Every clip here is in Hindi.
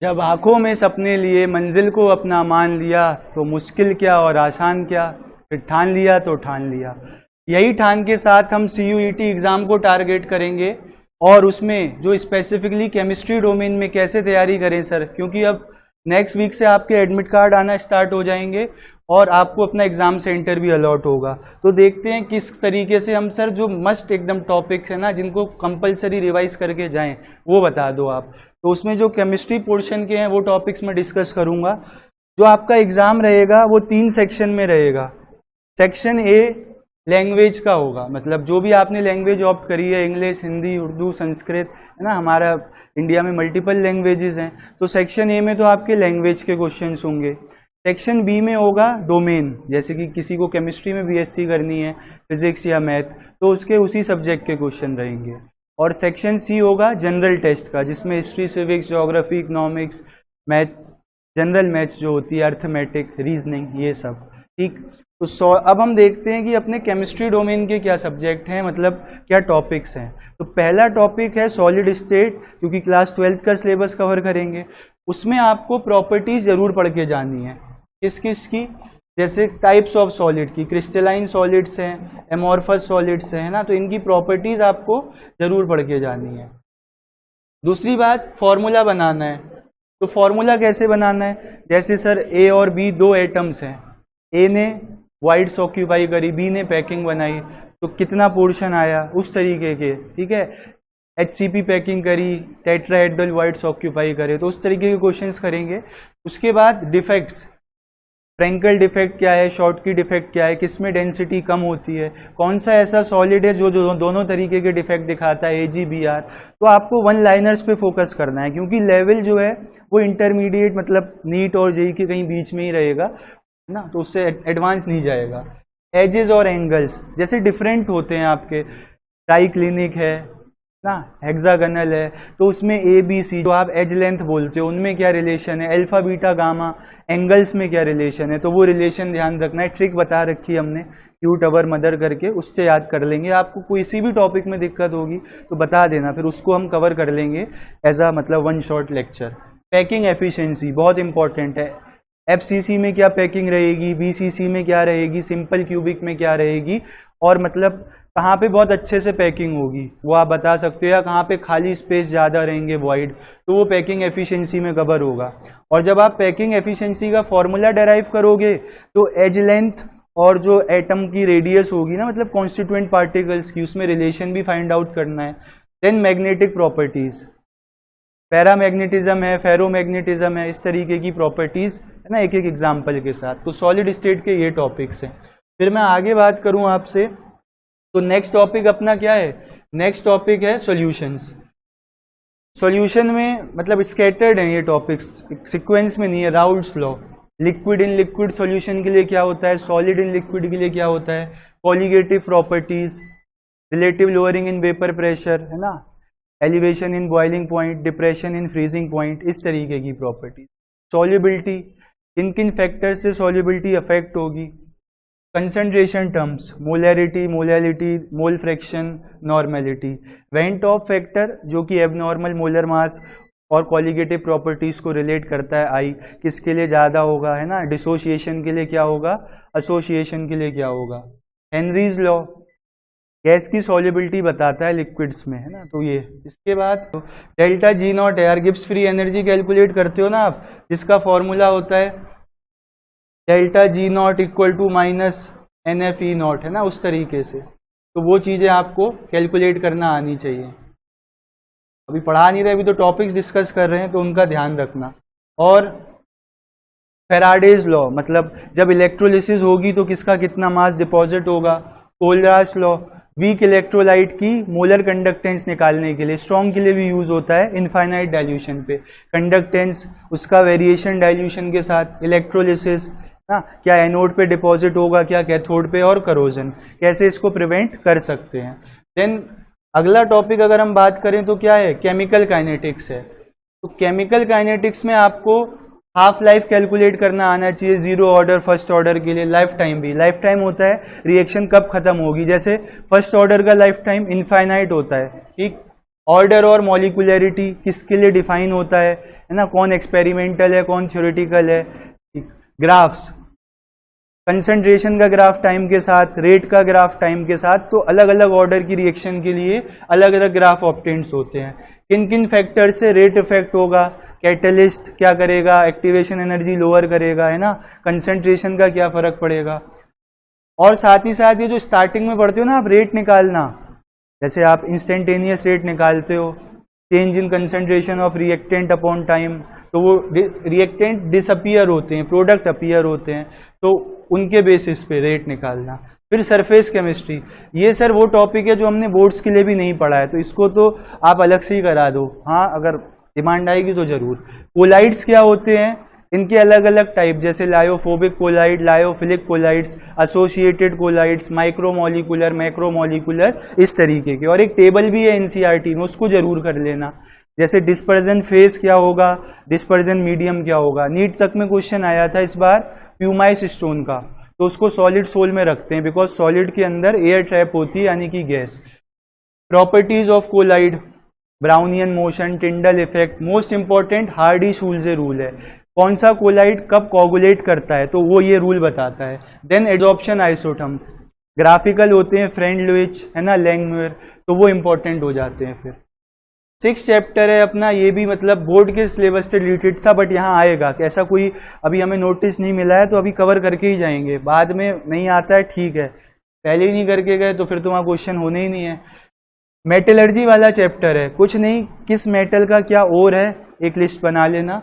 जब आंखों में सपने लिए मंजिल को अपना मान लिया, तो मुश्किल क्या और आसान क्या, फिर ठान लिया तो ठान लिया। यही ठान के साथ हम CUET एग्ज़ाम को टारगेट करेंगे और उसमें जो स्पेसिफिकली केमिस्ट्री डोमेन में कैसे तैयारी करें सर, क्योंकि अब नेक्स्ट वीक से आपके एडमिट कार्ड आना स्टार्ट हो जाएंगे और आपको अपना एग्ज़ाम सेंटर भी अलॉट होगा। तो देखते हैं किस तरीके से हम सर जो मस्ट एकदम टॉपिक्स है ना, जिनको कंपलसरी रिवाइज करके जाएं, वो बता दो आप। तो उसमें जो केमिस्ट्री पोर्शन के हैं वो टॉपिक्स मैं डिस्कस करूंगा। जो आपका एग्ज़ाम रहेगा वो 3 सेक्शन में रहेगा। सेक्शन ए लैंग्वेज का होगा, मतलब जो भी आपने लैंग्वेज ऑप्ट करी है, इंग्लिश, हिंदी, उर्दू, संस्कृत, है ना, हमारा इंडिया में मल्टीपल लैंग्वेजेस हैं, तो सेक्शन ए में तो आपके लैंग्वेज के क्वेश्चंस होंगे। सेक्शन बी में होगा डोमेन, जैसे कि किसी को केमिस्ट्री में BSc करनी है, फिजिक्स या मैथ, तो उसके उसी सब्जेक्ट के क्वेश्चन रहेंगे। और सेक्शन सी होगा जनरल टेस्ट का, जिसमें history, civics, geography, economics, math, general maths जो होती है, अर्थमेटिक, रीजनिंग, ये सब। ठीक, तो अब हम देखते हैं कि अपने केमिस्ट्री डोमेन के क्या सब्जेक्ट हैं, मतलब क्या टॉपिक्स हैं। तो पहला टॉपिक है सॉलिड स्टेट, क्योंकि क्लास 12th का सिलेबस कवर करेंगे। उसमें आपको प्रॉपर्टीज जरूर पढ़ के जानी है। किस किस की? जैसे टाइप्स ऑफ सॉलिड की, क्रिस्टलाइन सॉलिड्स हैं, एमॉर्फस सॉलिड्स हैं, है ना, तो इनकी प्रॉपर्टीज आपको जरूर पढ़ के जानी है। दूसरी बात, फॉर्मूला बनाना है। तो फॉर्मूला कैसे बनाना है? जैसे सर A और B 2 एटम्स हैं, A ने वाइड्स ऑक्यूपाई करी, B ने पैकिंग बनाई, तो कितना पोर्शन आया, उस तरीके के। ठीक है, HCP पैकिंग करी, टेट्राहेड्रल वाइड्स ऑक्यूपाई करे, तो उस तरीके के क्वेश्चंस करेंगे। उसके बाद डिफेक्ट्स, फ्रेंकल डिफेक्ट क्या है, शॉर्टकी डिफेक्ट क्या है, किसमें डेंसिटी कम होती है, कौन सा ऐसा सॉलिड है जो दोनों तरीके के डिफेक्ट दिखाता है, AgBr। तो आपको वन लाइनर्स पे फोकस करना है, क्योंकि लेवल जो है वो इंटरमीडिएट, मतलब नीट और JEE के कहीं बीच में ही रहेगा ना, तो उससे एडवांस नहीं जाएगा। एजेस और एंगल्स जैसे डिफरेंट होते हैं आपके, ट्राइक्लिनिक है ना, हेक्सागनल है, तो उसमें ABC जो आप एज लेंथ बोलते हो, उनमें क्या रिलेशन है, अल्फा बीटा गामा एंगल्स में क्या रिलेशन है, तो वो रिलेशन ध्यान रखना है। ट्रिक बता रखी है हमने, क्यूट अवर मदर करके, उससे याद कर लेंगे। आपको कोई सी भी टॉपिक में दिक्कत होगी तो बता देना, फिर उसको हम कवर कर लेंगे एज अ मतलब one shot lecture. Packing efficiency बहुत इंपॉर्टेंट है। FCC में क्या पैकिंग रहेगी, BCC में क्या रहेगी, सिंपल क्यूबिक में क्या रहेगी, और मतलब कहाँ पे बहुत अच्छे से पैकिंग होगी वो आप बता सकते हो, या कहाँ पे खाली स्पेस ज़्यादा रहेंगे वॉइड, तो वो पैकिंग एफिशिएंसी में कवर होगा। और जब आप पैकिंग एफिशिएंसी का फॉर्मूला डेराइव करोगे तो एज लेंथ और जो एटम की रेडियस होगी ना, मतलब कॉन्स्टिट्यूएंट पार्टिकल्स की, उसमें रिलेशन भी फाइंड आउट करना है। देन मैग्नेटिक प्रॉपर्टीज, पैरामैग्नेटिज्म है, फेरोमैग्नेटिज्म है, इस तरीके की प्रॉपर्टीज है ना, एक एक एग्जाम्पल के साथ। तो सॉलिड स्टेट के ये टॉपिक्स हैं। फिर मैं आगे बात करूं आपसे, तो नेक्स्ट टॉपिक अपना क्या है? नेक्स्ट टॉपिक है सॉल्यूशंस। सॉल्यूशन में मतलब स्कैटर्ड हैं ये टॉपिक्स, सीक्वेंस में नहीं है। Raoult's law, liquid in liquid solution के लिए क्या होता है, सॉलिड इन लिक्विड के लिए क्या होता है, colligative properties, relative lowering in vapour pressure, है ना, elevation in boiling point, depression in freezing point, इस तरीके की प्रॉपर्टीज। सॉल्युबिलिटी, किन किन फैक्टर से सॉल्युबिलिटी अफेक्ट होगी। Concentration terms, molarity, molality, mole fraction, normality. Went of factor जो कि एबनॉर्मल मोलर मास और कॉलिगेटिव प्रॉपर्टीज को रिलेट करता है, आई किसके लिए ज़्यादा होगा, है ना, डिसोसिएशन के लिए क्या होगा, एसोसिएशन के लिए क्या होगा। हेनरीज लॉ गैस की सॉल्युबिलिटी बताता है लिक्विड्स में, है ना, तो ये। इसके बाद डेल्टा G नॉट है यार, गिब्स फ्री एनर्जी कैलकुलेट करते हो ना आप, जिसका फॉर्मूला होता है delta G not equal to minus NFE naught, है ना, उस तरीके से। तो वो चीज़ें आपको कैलकुलेट करना आनी चाहिए। अभी पढ़ा नहीं रहे, अभी तो टॉपिक्स डिस्कस कर रहे हैं, तो उनका ध्यान रखना। और फेराडेज लॉ, मतलब जब इलेक्ट्रोलिसिस होगी तो किसका कितना मास डिपॉजिट होगा। कोलरास लॉ, वीक इलेक्ट्रोलाइट की मोलर कंडक्टेंस निकालने के लिए, स्ट्रॉन्ग के लिए भी यूज होता है इनफाइनाइट डाइल्यूशन पे। कंडक्टेंस उसका वेरिएशन डाइल्यूशन के साथ, इलेक्ट्रोलिसिस ना, क्या एनोड पे डिपॉजिट होगा, क्या कैथोड पे, और करोजन, कैसे इसको प्रिवेंट कर सकते हैं। देन अगला टॉपिक अगर हम बात करें तो क्या है, केमिकल काइनेटिक्स है। तो केमिकल काइनेटिक्स में आपको हाफ लाइफ कैलकुलेट करना आना चाहिए, जीरो ऑर्डर फर्स्ट ऑर्डर के लिए। लाइफ टाइम भी, लाइफ टाइम होता है रिएक्शन कब खत्म होगी, जैसे फर्स्ट ऑर्डर का लाइफ टाइम इनफाइनाइट होता है, ठीक, ऑर्डर और मॉलिकुलरिटी किसके लिए डिफाइन होता है ना, कौन एक्सपेरिमेंटल है कौन थ्योरेटिकल है। ग्राफ्स, कंसंट्रेशन का ग्राफ टाइम के साथ, रेट का ग्राफ टाइम के साथ, तो अलग अलग ऑर्डर की रिएक्शन के लिए अलग अलग ग्राफ ऑब्टेन्स होते हैं। किन किन फैक्टर से रेट इफेक्ट होगा, कैटलिस्ट क्या करेगा, एक्टिवेशन एनर्जी लोअर करेगा, है ना, कंसंट्रेशन का क्या फर्क पड़ेगा। और साथ ही साथ ये जो स्टार्टिंग में पढ़ते हो ना आप रेट निकालना, जैसे आप इंस्टेंटेनियस रेट निकालते हो, change in concentration of reactant upon time, तो वो रिएक्टेंट डिसअपियर होते हैं, प्रोडक्ट अपीयर होते हैं, तो उनके बेसिस पे रेट निकालना। फिर सरफेस केमिस्ट्री, ये सर वो टॉपिक है जो हमने बोर्ड्स के लिए भी नहीं पढ़ा है, तो इसको तो आप अलग से ही करा दो, हाँ अगर डिमांड आएगी तो जरूर। कोलाइड्स क्या होते हैं, इनके अलग अलग टाइप, जैसे lyophobic colloid, lyophilic colloids, associated colloids, micromolecular, macromolecular, इस तरीके के। और एक टेबल भी है एनसीईआरटी में, उसको जरूर कर लेना। जैसे डिस्पर्जन फेस क्या होगा, डिस्पर्जन मीडियम क्या होगा। नीट तक में क्वेश्चन आया था इस बार प्यूमाइस स्टोन का, तो उसको सॉलिड सोल में रखते हैं बिकॉज सॉलिड के अंदर एयर ट्रैप होती है यानी कि gas. Properties of colloid, Brownian motion, Tyndall effect, most important Hardy Schulze rule है, कौन सा कोलाइड कब कोगुलेट करता है, तो वो ये रूल बताता है। देन एडजॉर्प्शन आइसोटर्म, ग्राफिकल होते हैं फ्रेंडलिच, है ना, लैंगमुयर, तो वो इंपॉर्टेंट हो जाते हैं। फिर 6 चैप्टर है अपना, ये भी मतलब बोर्ड के सिलेबस से रिलेटेड था, बट यहाँ आएगा कि ऐसा कोई अभी हमें नोटिस नहीं मिला है तो अभी कवर करके ही जाएंगे, बाद में नहीं आता है ठीक है, पहले ही नहीं करके गए तो फिर तो वहाँ क्वेश्चन होने ही नहीं है। मेटलर्जी वाला चैप्टर है, कुछ नहीं, किस मेटल का क्या ओर है एक लिस्ट बना लेना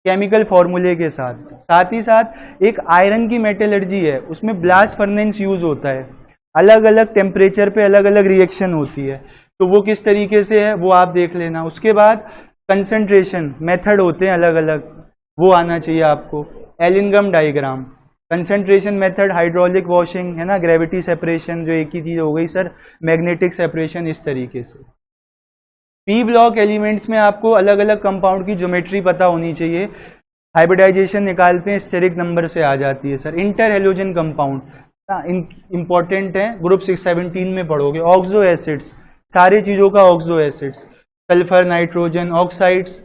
केमिकल फॉर्मूले के साथ। साथ ही साथ एक आयरन की मेटलर्जी है, उसमें ब्लास्ट फर्नेस यूज होता है, अलग अलग टेम्परेचर पे अलग अलग रिएक्शन होती है, तो वो किस तरीके से है वो आप देख लेना। उसके बाद कंसंट्रेशन मेथड होते हैं अलग अलग, वो आना चाहिए आपको। Ellingham diagram, concentration method, hydraulic washing, है ना, ग्रेविटी सेपरेशन, जो एक ही चीज हो गई सर, मैग्नेटिक सेपरेशन, इस तरीके से। पी ब्लॉक एलिमेंट्स में आपको अलग अलग कंपाउंड की ज्योमेट्री पता होनी चाहिए। हाइब्रिडाइजेशन निकालते हैं, स्टेरिक नंबर से आ जाती है sir. Inter halogen compound important है, ग्रुप 617 में पढ़ोगे। ऑक्सो एसिड्स, सारी चीजों का oxo acids, sulphur, nitrogen, oxides,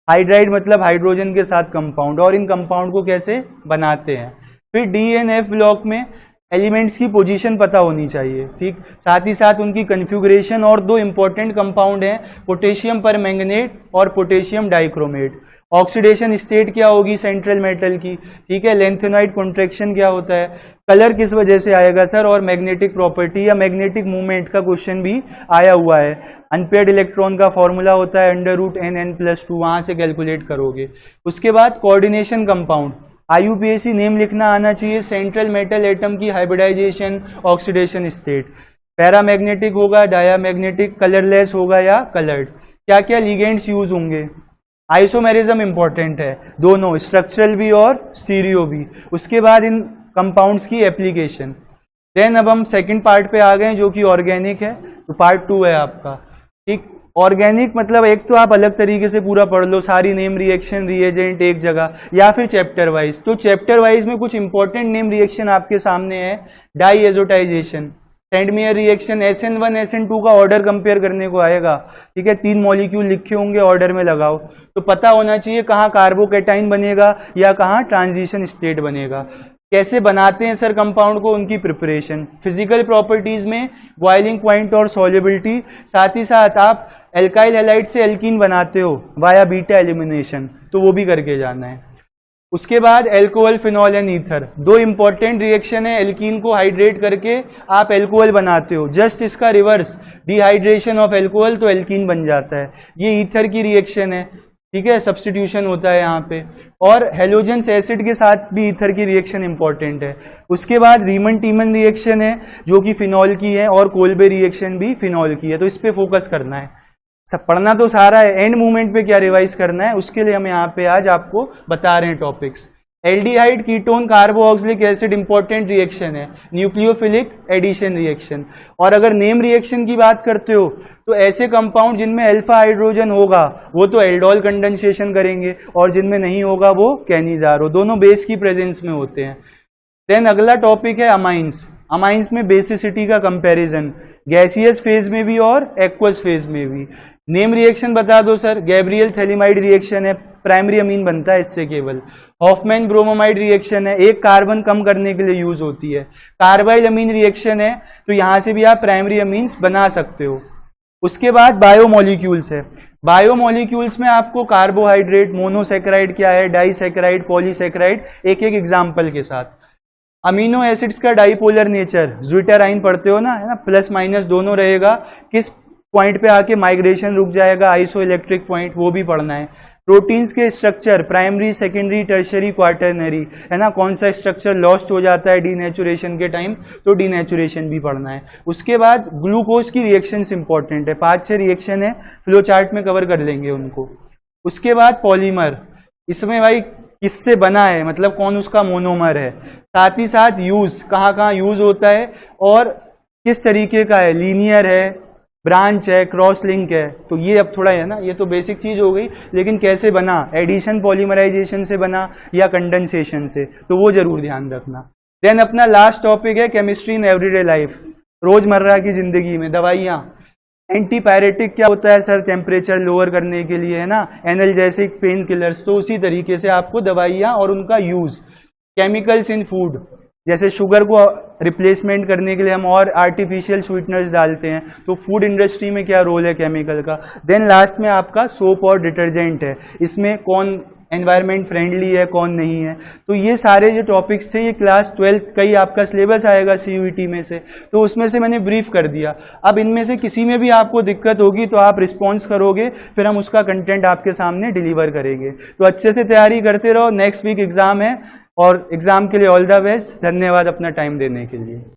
hydride मतलब हाइड्रोजन के साथ कंपाउंड, और इन कंपाउंड को कैसे बनाते हैं। फिर डी एंड एफ ब्लॉक में एलिमेंट्स की पोजीशन पता होनी चाहिए, ठीक, साथ ही साथ उनकी कन्फ्यूग्रेशन। और 2 इंपॉर्टेंट कंपाउंड हैं, पोटेशियम परमैंगनेट और पोटेशियम डाइक्रोमेट। ऑक्सीडेशन स्टेट क्या होगी सेंट्रल मेटल की, ठीक है, लेंथेनॉइड कॉन्ट्रैक्शन क्या होता है, कलर किस वजह से आएगा सर, और मैग्नेटिक प्रॉपर्टी या मैग्नेटिक मूवमेंट का क्वेश्चन भी आया हुआ है। अनपेयर्ड इलेक्ट्रॉन का फॉर्मूला होता है √NN+2, वहां से कैलकुलेट करोगे। उसके बाद कोऑर्डिनेशन कंपाउंड, IUPAC नेम लिखना आना चाहिए, सेंट्रल मेटल एटम की हाइब्रिडाइजेशन, ऑक्सीडेशन स्टेट। पैरामैग्नेटिक होगा, डायामैग्नेटिक, कलरलेस होगा या कलर्ड, क्या क्या लिगेंड्स यूज होंगे। आइसोमेरिज्म इंपॉर्टेंट है, दोनों स्ट्रक्चरल भी और स्टीरियो भी। उसके बाद इन कंपाउंड्स की एप्लीकेशन। देन अब हम सेकंड पार्ट पे आ गए जो कि ऑर्गेनिक है, तो पार्ट 2 है आपका, ठीक। ऑर्गेनिक मतलब एक तो आप अलग तरीके से पूरा पढ़ लो, सारी नेम रिएक्शन रिएजेंट एक जगह, या फिर चैप्टर वाइज। तो चैप्टर वाइज में कुछ इंपॉर्टेंट नेम रिएक्शन आपके सामने है। डाईएजोटाइजेशन, सेंडमेयर रिएक्शन, SN1 SN2 का ऑर्डर कंपेयर करने को आएगा, ठीक है, 3 मॉलिक्यूल लिखे होंगे, ऑर्डर में लगाओ, तो पता होना चाहिए कहाँ कार्बोकैटाइन बनेगा या कहाँ ट्रांजिशन स्टेट बनेगा। कैसे बनाते हैं सर कंपाउंड को, उनकी प्रिपरेशन। फिजिकल प्रॉपर्टीज में बॉइलिंग पॉइंट और सॉल्युबिलिटी, साथ ही साथ आप एल्काइल हैलाइड से एल्कीन बनाते हो वाया बीटा एलिमिनेशन, तो वो भी करके जाना है। उसके बाद alcohol, phenol and ether, 2 important reaction है, एल्कीन को हाइड्रेट करके आप एल्कोहल बनाते हो, जस्ट इसका रिवर्स, डिहाइड्रेशन ऑफ एल्कोहल तो एल्कीन बन जाता है। ये ईथर की रिएक्शन है, ठीक है, सब्स्टिट्यूशन होता है यहाँ पे। और हेलोजेंस एसिड के साथ भी ईथर की रिएक्शन इंपॉर्टेंट है। उसके बाद रीमन टीमन रिएक्शन है जो कि फिनॉल की है, और कोल्बे रिएक्शन भी फिनॉल की है, तो इस पे फोकस करना है। सब पढ़ना तो सारा है, एंड मूवमेंट पे क्या रिवाइज करना है उसके लिए हम यहाँ पे आज आपको बता रहे हैं topics. Aldehyde ketone carboxylic acid important reaction है, न्यूक्लियोफिलिक एडिशन रिएक्शन। और अगर नेम रिएक्शन की बात करते हो तो ऐसे कंपाउंड जिनमें अल्फा हाइड्रोजन होगा वो तो एल्डोल कंडेंसेशन करेंगे, और जिनमें नहीं होगा वो कैनिजारो, दोनों बेस की प्रेजेंस में होते हैं। देन अगला टॉपिक है अमाइंस। अमाइंस में बेसिसिटी का कंपैरिजन, गैसियस फेज में भी और एक्वस फेज में भी। नेम रिएक्शन बता दो सर, गैब्रियल थैलिमाइड रिएक्शन है, प्राइमरी अमीन बनता है इससे केवल। हॉफमैन ब्रोमोमाइड रिएक्शन है, एक कार्बन कम करने के लिए यूज होती है। कार्बाइल अमीन रिएक्शन है, तो यहां से भी आप प्राइमरी अमीन्स बना सकते हो। उसके बाद बायोमोलिक्यूल्स है, बायोमोलिक्यूल्स में आपको कार्बोहाइड्रेट, मोनोसेक्राइड क्या है, डाइसेक्राइड, पॉलीसेक्राइड, एक एक एग्जाम्पल के साथ। अमीनो एसिड्स का डाइपोलर नेचर, ज्विटराइन पढ़ते हो ना, है ना, प्लस माइनस दोनों रहेगा, किस पॉइंट पे आके माइग्रेशन रुक जाएगा, आइसो इलेक्ट्रिक पॉइंट, वो भी पढ़ना है। प्रोटीन्स के structure, primary, secondary, tertiary, quaternary, है ना, कौन सा स्ट्रक्चर लॉस्ट हो जाता है डीनेचुरेशन के टाइम, तो डीनेचुरेशन भी पढ़ना है। उसके बाद ग्लूकोज की रिएक्शंस इंपॉर्टेंट है, 5-6 रिएक्शन है, फ्लो चार्ट में कवर कर लेंगे उनको। उसके बाद पॉलीमर, इसमें भाई किससे बना है, मतलब कौन उसका मोनोमर है, साथ ही साथ यूज, कहाँ कहाँ यूज होता है और किस तरीके का है, लीनियर है, ब्रांच है, क्रॉस लिंक है, तो ये अब थोड़ा है ना, ये तो बेसिक चीज हो गई, लेकिन कैसे बना, एडिशन पॉलीमराइजेशन से बना या कंडेंसेशन से, तो वो जरूर ध्यान रखना। देन अपना लास्ट टॉपिक है केमिस्ट्री इन एवरीडे लाइफ, रोजमर्रा की जिंदगी में दवाइयाँ। एंटीपायरेटिक क्या होता है सर, टेम्परेचर लोअर करने के लिए, है ना, एनाल्जेसिक, पेन किलर्स, तो उसी तरीके से आपको दवाइयाँ और उनका यूज। केमिकल्स इन फूड, जैसे शुगर को रिप्लेसमेंट करने के लिए हम और आर्टिफिशियल स्वीटनर्स डालते हैं, तो फूड इंडस्ट्री में क्या रोल है केमिकल का। देन लास्ट में आपका सोप और डिटर्जेंट है, इसमें कौन एनवायरमेंट फ्रेंडली है, कौन नहीं है। तो ये सारे जो टॉपिक्स थे, ये क्लास 12 का ही आपका सिलेबस आएगा CUET में से, तो उसमें से मैंने ब्रीफ कर दिया। अब इनमें से किसी में भी आपको दिक्कत होगी तो आप रिस्पॉन्स करोगे, फिर हम उसका कंटेंट आपके सामने डिलीवर करेंगे। तो अच्छे से तैयारी करते रहो, नेक्स्ट वीक एग्जाम है, और एग्जाम के लिए ऑल द बेस्ट। धन्यवाद अपना टाइम देने के लिए।